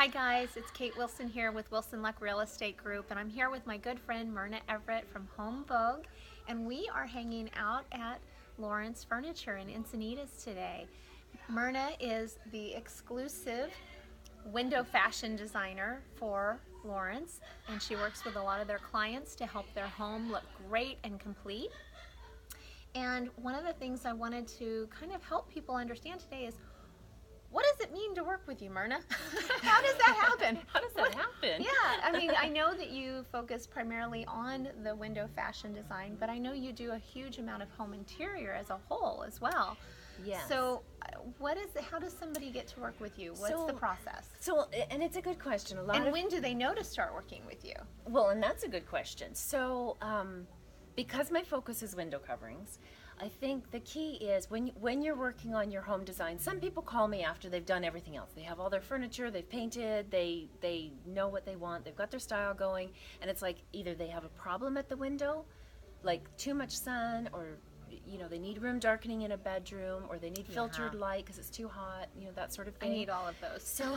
Hi guys, it's Kate Wilson here with Wilson Luck Real Estate Group, and I'm here with my good friend Myrna Everett from Home Vogue, and we are hanging out at Lawrence Furniture in Encinitas today. Myrna is the exclusive window fashion designer for Lawrence, and she works with a lot of their clients to help their home look great and complete. And one of the things I wanted to kind of help people understand today is, what does it mean to work with you, Myrna? How does that happen? How does that happen? Yeah, I mean, I know that you focus primarily on the window fashion design, but I know you do a huge amount of home interior as a whole as well. Yes. So how does somebody get to work with you? What's the process? And it's a good question. When do they know to start working with you? Well, and that's a good question. So, because my focus is window coverings, I think the key is when you're working on your home design, some people call me after they've done everything else. They have all their furniture, they've painted, they know what they want, they've got their style going, and it's like either they have a problem at the window, like too much sun, or they need room darkening in a bedroom, or they need filtered light because it's too hot, that sort of thing. I need all of those. So,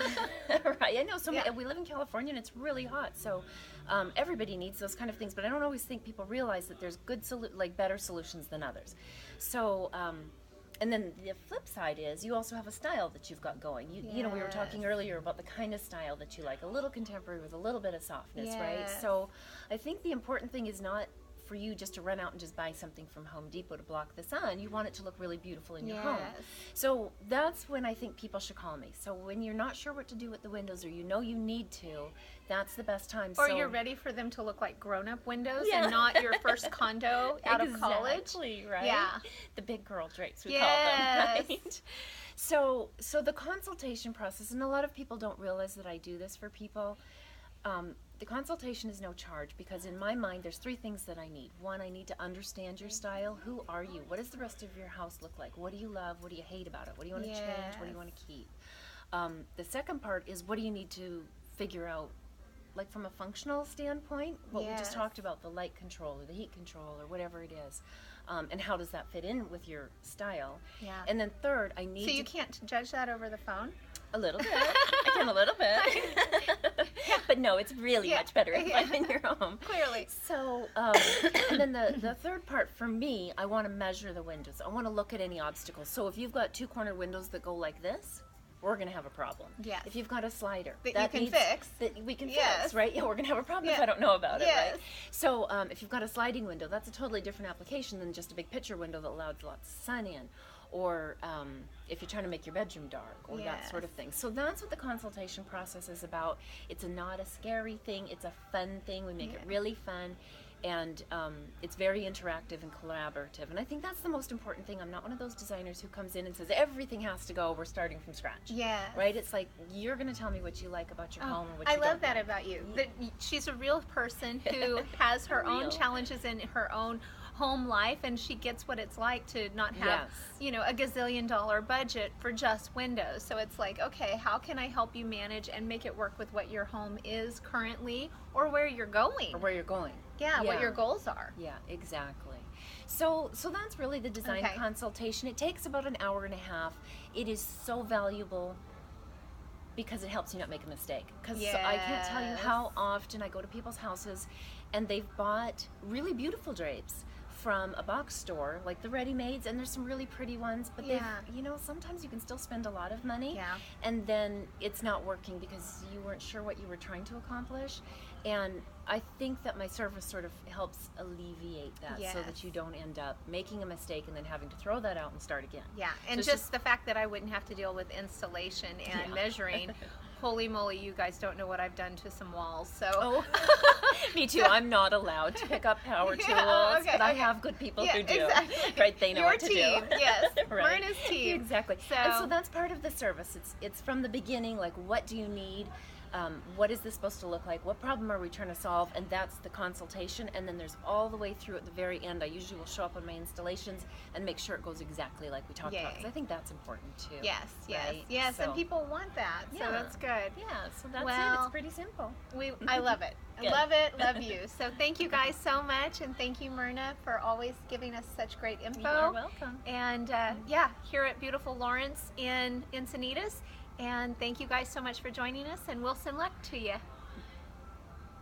right, I know. So we live in California and it's really hot, so everybody needs those kind of things. But I don't always think people realize that there's better solutions than others. So, and then the flip side is you also have a style that you've got going. We were talking earlier about the kind of style that you like, a little contemporary with a little bit of softness, right? So, I think the important thing is not for you just to run out and just buy something from Home Depot to block the sun. You want it to look really beautiful in your home. So that's when I think people should call me. So when you're not sure what to do with the windows, or you need to, that's the best time. Or you're ready for them to look like grown-up windows and not your first condo out of college. Exactly, right? Yeah. The big girl drapes, we call them, right? So the consultation process, and a lot of people don't realize that I do this for people. The consultation is no charge, because in my mind there's three things that I need. One, I need to understand your style. Who are you? What does the rest of your house look like? What do you love? What do you hate about it? What do you want to change? What do you want to keep? The second part is, what do you need to figure out, like from a functional standpoint, what we just talked about, the light control or the heat control or whatever it is, and how does that fit in with your style? And then third, I need So you can't judge that over the phone? A little bit. I can a little bit. But no, it's really much better if I'm in your home. Clearly. So, and then the third part for me, I want to measure the windows. I want to look at any obstacles. So if you've got two corner windows that go like this, we're going to have a problem. Yes. If you've got a slider that you can fix, that we can fix, right? Yeah, we're going to have a problem if I don't know about it, right? So if you've got a sliding window, that's a totally different application than just a big picture window that allows lots of sun in. Or if you're trying to make your bedroom dark, or that sort of thing. So that's what the consultation process is about. It's not a scary thing. It's a fun thing. We make it really fun. And it's very interactive and collaborative. And I think that's the most important thing. I'm not one of those designers who comes in and says, everything has to go, we're starting from scratch. Right? It's like, you're going to tell me what you like about your home and what you don't. I love that about you. That she's a real person who has her own challenges in her own home life, and she gets what it's like to not have a gazillion-dollar budget for just windows. So it's like, okay, how can I help you manage and make it work with what your home is currently, or where you're going, what your goals are. Exactly. So that's really the design consultation. It takes about an hour and a half. It is so valuable because it helps you not make a mistake. Because I can't tell you how often I go to people's houses and they've bought really beautiful drapes from a box store, like the ready-mades, and there's some really pretty ones, but they've, sometimes you can still spend a lot of money, and then it's not working because you weren't sure what you were trying to accomplish. And I think that my service sort of helps alleviate that, so that you don't end up making a mistake and then having to throw that out and start again. And so just the fact that I wouldn't have to deal with installation and measuring. Holy moly, you guys don't know what I've done to some walls. So me too. I'm not allowed to pick up power tools, but I have good people who do. Right? They know Your what to team, do. Yes. Right. Myrna's team. Exactly. And so that's part of the service. It's from the beginning, like, what do you need? What is this supposed to look like? What problem are we trying to solve? And that's the consultation. And then there's all the way through at the very end. I usually will show up on my installations and make sure it goes exactly like we talked about, because I think that's important too. Yes, and people want that, so that's good. So that's it. It's pretty simple. I love it. I love it, love you. So thank you guys so much, and thank you, Myrna, for always giving us such great info. You're welcome. And here at beautiful Lawrence in Encinitas. And thank you guys so much for joining us, and Wilson, luck to you.